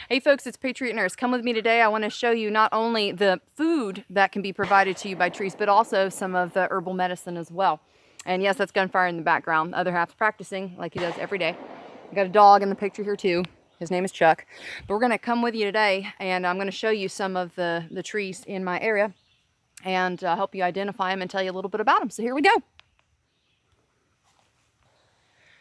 Hey folks, it's Patriot Nurse. Come with me today. I want to show you not only the food that can be provided to you by trees, but also some of the herbal medicine as well. And yes, that's gunfire in the background. The other half's practicing like he does every day. I got a dog in the picture here too. His name is Chuck. But we're going to come with you today, and I'm going to show you some of the trees in my area and help you identify them and tell you a little bit about them. So here we go.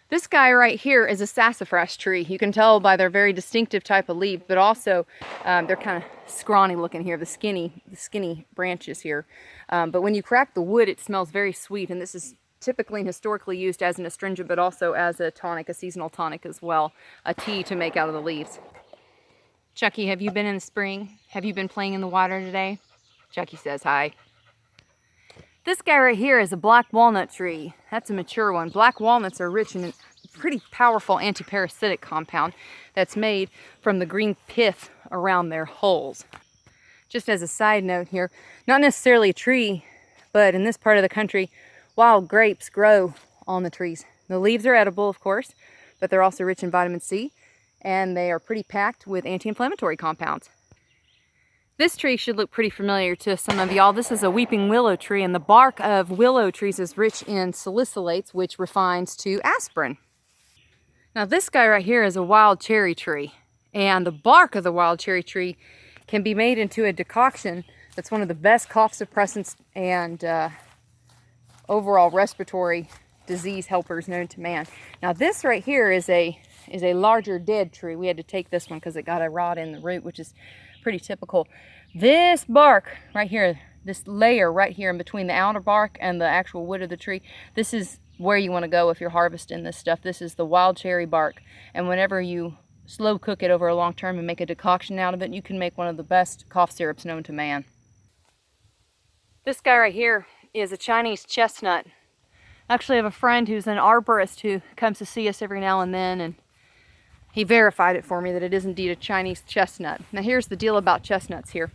This guy right here is a sassafras tree. You can tell by their very distinctive type of leaf, but also they're kind of scrawny looking here, the skinny branches here. But when you crack the wood, it smells very sweet, and this is typically and historically used as an astringent, but also as a tonic, a seasonal tonic as well, a tea to make out of the leaves. Chucky, have you been in the spring? Have you been playing in the water today? Chucky says hi. This guy right here is a black walnut tree. That's a mature one. Black walnuts are rich in a pretty powerful antiparasitic compound that's made from the green pith around their hulls. Just as a side note here, not necessarily a tree, but in this part of the country, wild grapes grow on the trees. The leaves are edible, of course, but they're also rich in vitamin C, and they are pretty packed with anti-inflammatory compounds. This tree should look pretty familiar to some of y'all. This is a weeping willow tree, and the bark of willow trees is rich in salicylates, which refines to aspirin. Now this guy right here is a wild cherry tree, and the bark of the wild cherry tree can be made into a decoction that's one of the best cough suppressants and overall respiratory disease helpers known to man. Now this right here is a larger dead tree. We had to take this one because it got a rot in the root, which is pretty typical. This bark right here, this layer right here in between the outer bark and the actual wood of the tree, this is where you want to go if you're harvesting this stuff. This is the wild cherry bark, and whenever you slow cook it over a long term and make a decoction out of it, you can make one of the best cough syrups known to man. This guy right here is a Chinese chestnut. I actually have a friend who's an arborist who comes to see us every now and then, and he verified it for me that it is indeed a Chinese chestnut. Now here's the deal about chestnuts here.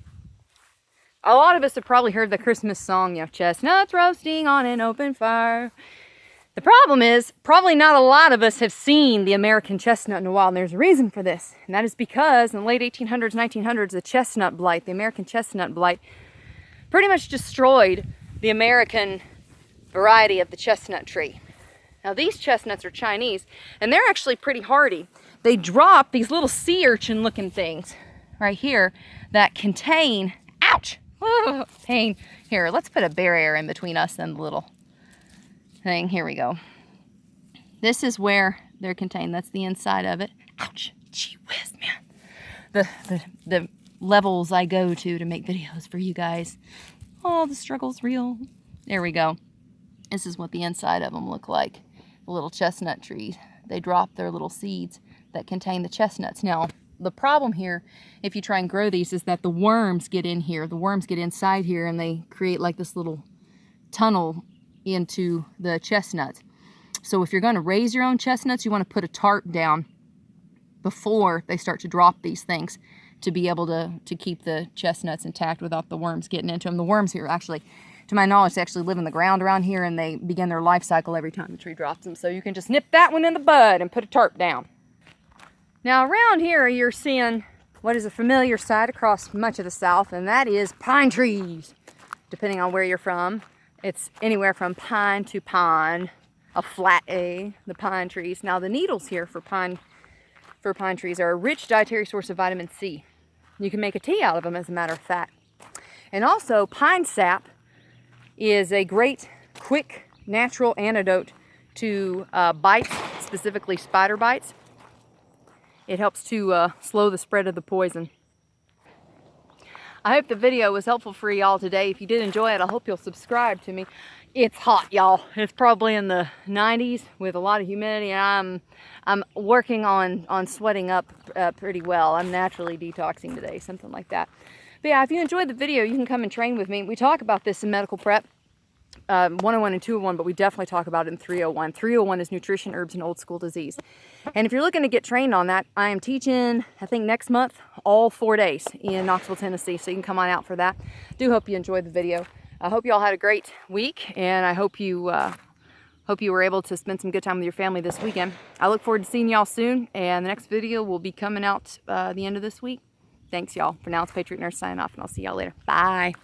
A lot of us have probably heard the Christmas song, you know, chestnuts roasting on an open fire. The problem is, probably not a lot of us have seen the American chestnut in a while, and there's a reason for this. And that is because in the late 1800s, 1900s, the chestnut blight, the American chestnut blight, pretty much destroyed the American variety of the chestnut tree. Now these chestnuts are Chinese, and they're actually pretty hardy. They drop these little sea urchin looking things right here that contain, ouch, pain. Here, let's put a barrier in between us and the little thing. Here we go. This is where they're contained. That's the inside of it. Ouch, gee whiz, man. The levels I go to make videos for you guys. Oh, the struggle's real. There we go. This is what the inside of them look like. The little chestnut trees. They drop their little seeds that contain the chestnuts. Now, the problem here, if you try and grow these, is that the worms get in here. The worms get inside here, and they create like this little tunnel into the chestnuts. So if you're going to raise your own chestnuts, you want to put a tarp down before they start to drop these things to be able to keep the chestnuts intact without the worms getting into them. The worms here actually, to my knowledge, they actually live in the ground around here, and they begin their life cycle every time the tree drops them. So you can just nip that one in the bud and put a tarp down. Now around here you're seeing what is a familiar sight across much of the South, and that is pine trees. Depending on where you're from, it's anywhere from pine to pine, a flat A, the pine trees. Now the needles here for pine trees are a rich dietary source of vitamin C. You can make a tea out of them, as a matter of fact. And also pine sap is a great, quick, natural antidote to bites, specifically spider bites. It helps to slow the spread of the poison. I hope the video was helpful for y'all today. If you did enjoy it, I hope you'll subscribe to me. It's hot, y'all. It's probably in the 90s with a lot of humidity, and I'm working on sweating up pretty well. I'm naturally detoxing today, something like that. But yeah, if you enjoyed the video, you can come and train with me. We talk about this in medical prep. 101 and 201, but we definitely talk about it in 301. 301 is nutrition, herbs, and old school disease. And if you're looking to get trained on that, I am teaching, I think next month, all 4 days in Knoxville, Tennessee. So you can come on out for that. Do hope you enjoyed the video. I hope you all had a great week, and I hope you Hope you were able to spend some good time with your family this weekend. I look forward to seeing y'all soon, and the next video will be coming out the end of this week. Thanks, y'all. For now, it's Patriot Nurse signing off, and I'll see y'all later. Bye.